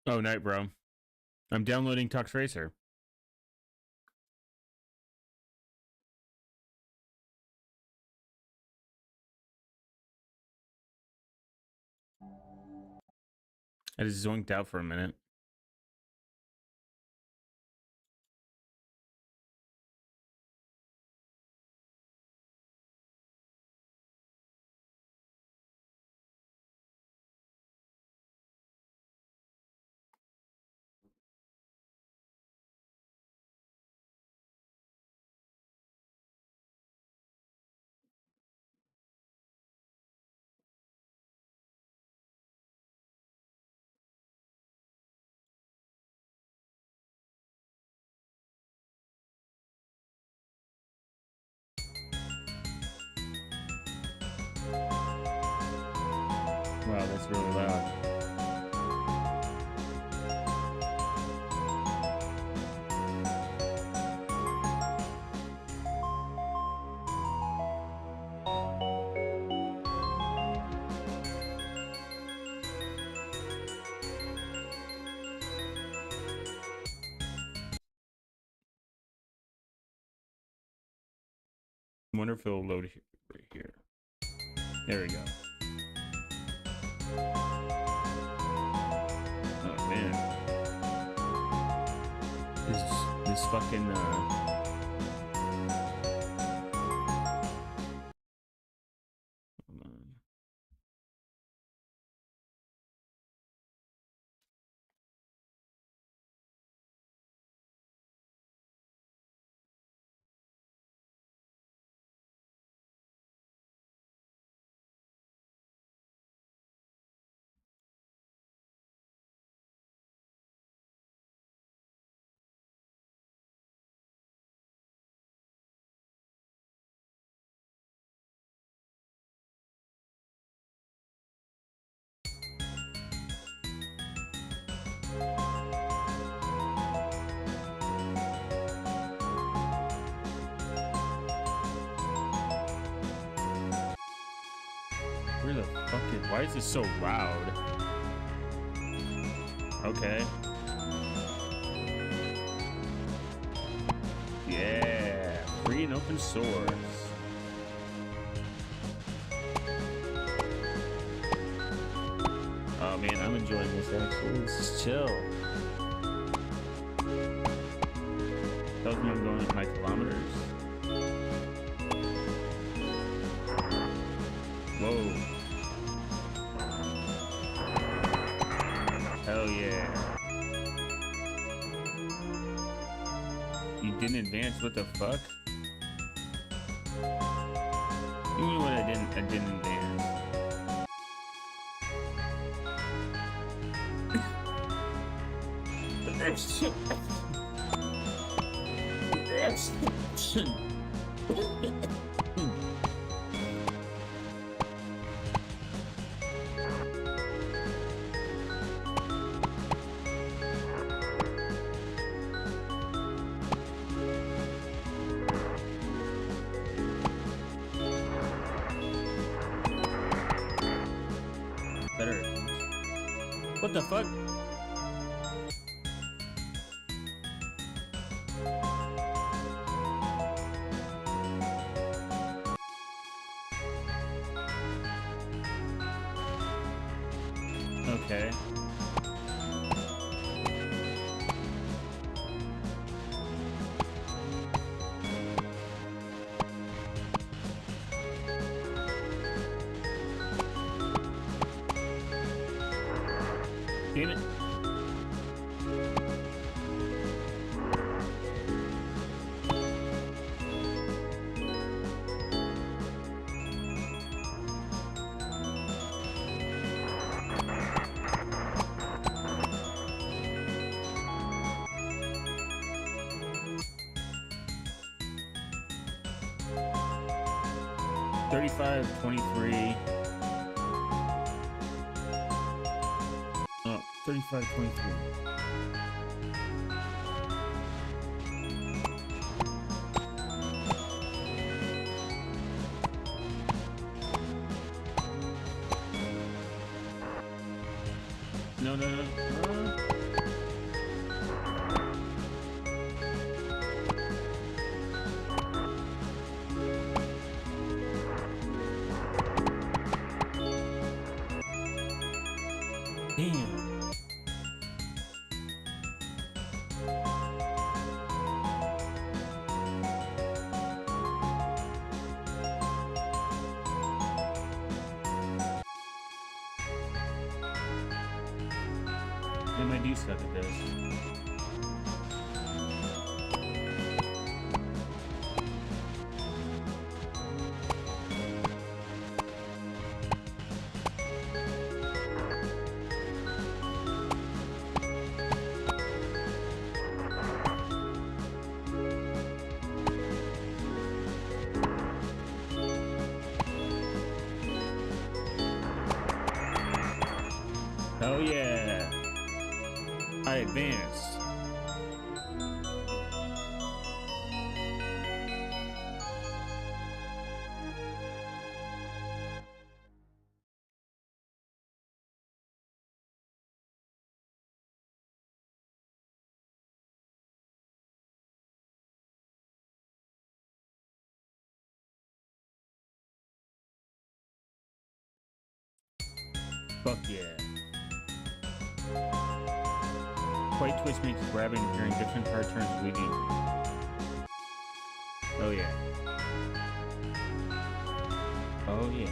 Oh, night, bro. I'm downloading Tux Racer. I just zoinked out for a minute. Wow, that's really loud. I wonder if it'll load here, right here. There we go. Oh man, this fucking hold on. Where the fuck is? Why is this so loud? Okay. Yeah, free and open source. Oh man, I'm enjoying this actually. This is chill. Tells me I'm going at my kilometers. Whoa. Hell yeah. You didn't advance, what the fuck? You mean what I didn't advance. Better. What the fuck? Okay. Damn it. $35, 23. Oh, 35, 23. No. Damn, I do suck at this. Oh yeah, I advanced. Fuck yeah. Quite twist makes grabbing and hearing different card turns leading. Oh yeah. Oh yeah.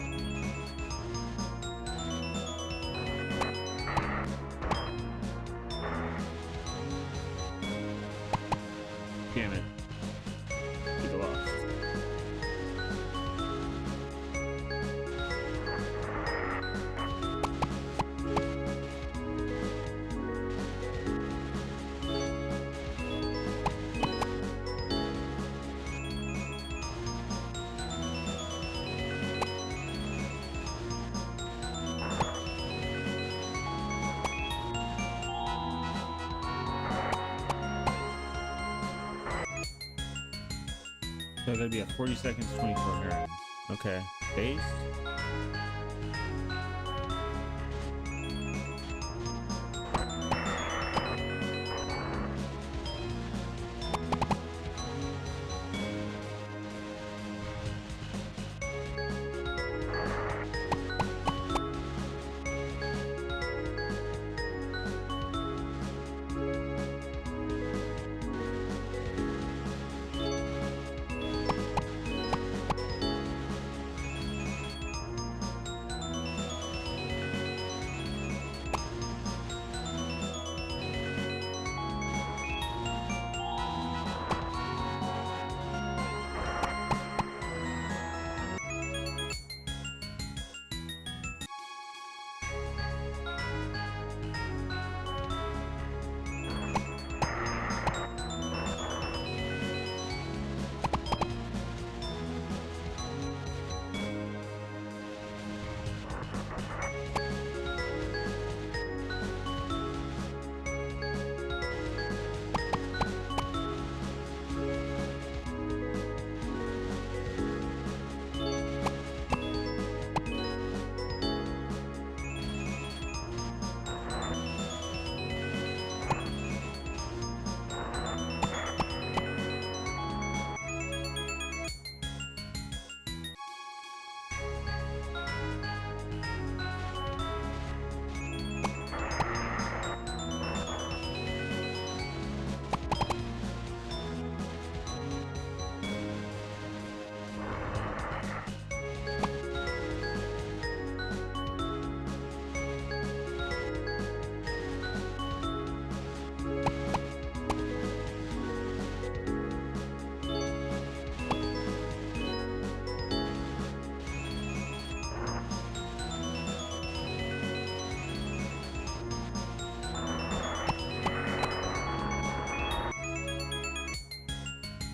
Damn it. Get lost. So I gotta be at 40 seconds, 24 turns. Okay. Based.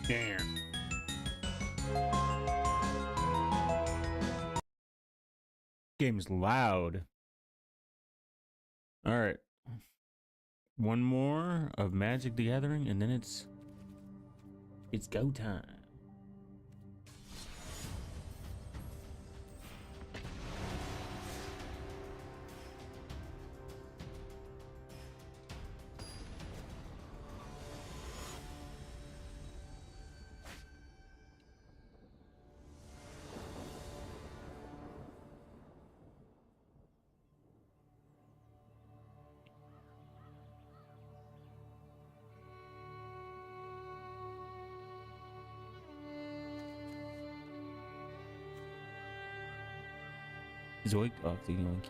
Damn. Game's loud. All right. One more of Magic the Gathering, and then it's go time. Zoink. Oh, the yoink.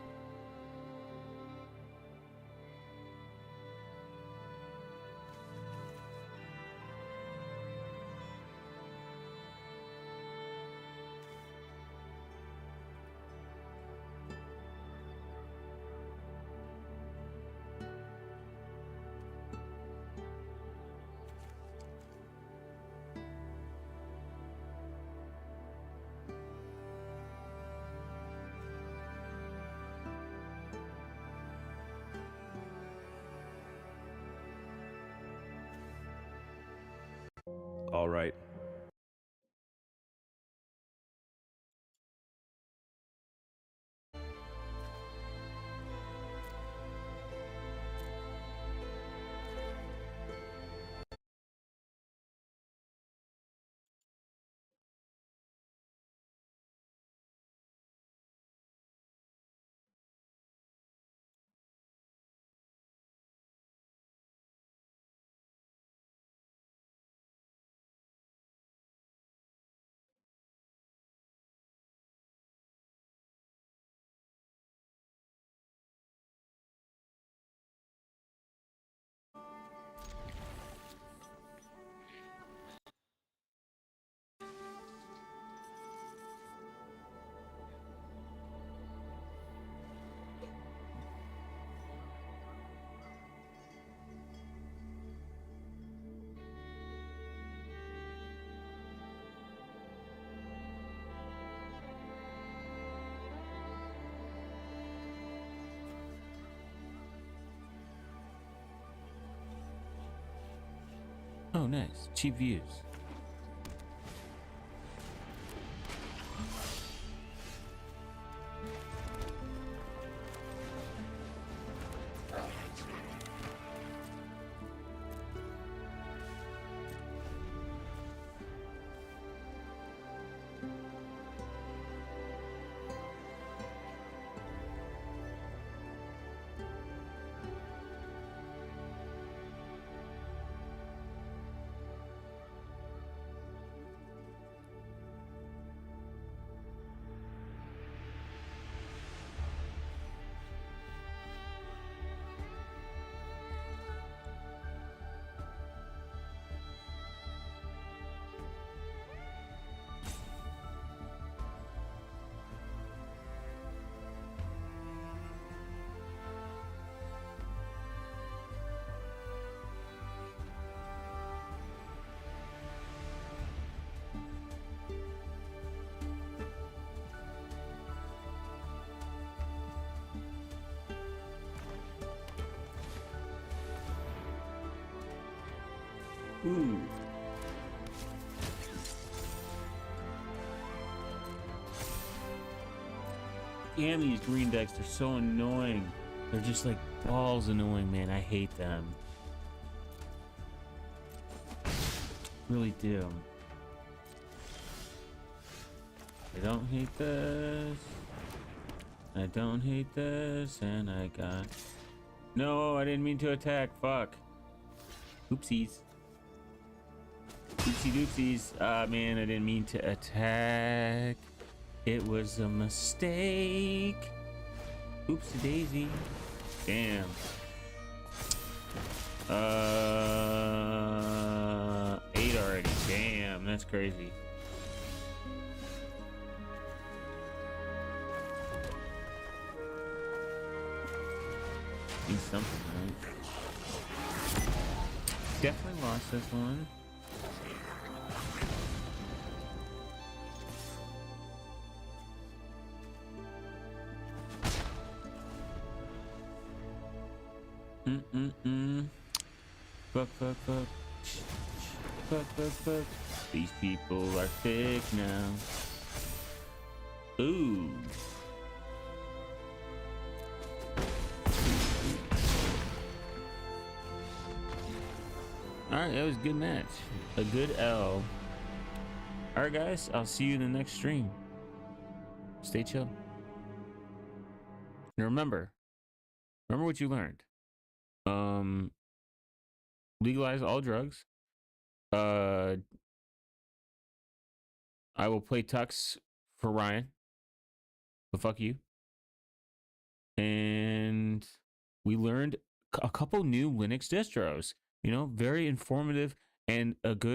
All right. Oh, nice. Cheap views. Ooh. Damn, these green decks, they're so annoying. They're just like balls annoying, man. I hate them. Really do. I don't hate this. I don't hate this. And I got... No, I didn't mean to attack. Fuck. Oopsies. Oopsie doopsies. Ah, man, I didn't mean to attack. It was a mistake. Oopsie daisy. Damn. 8 already. Damn, that's crazy. Need something, right? Definitely lost this one. Fuck, fuck, fuck. Fuck, fuck, fuck. These people are fake now. Ooh. Alright, that was a good match. A good L. Alright, guys, I'll see you in the next stream. Stay chill. And remember what you learned. Legalize all drugs. I will play Tux for Ryan. But fuck you. And we learned a couple new Linux distros. You know, very informative and a good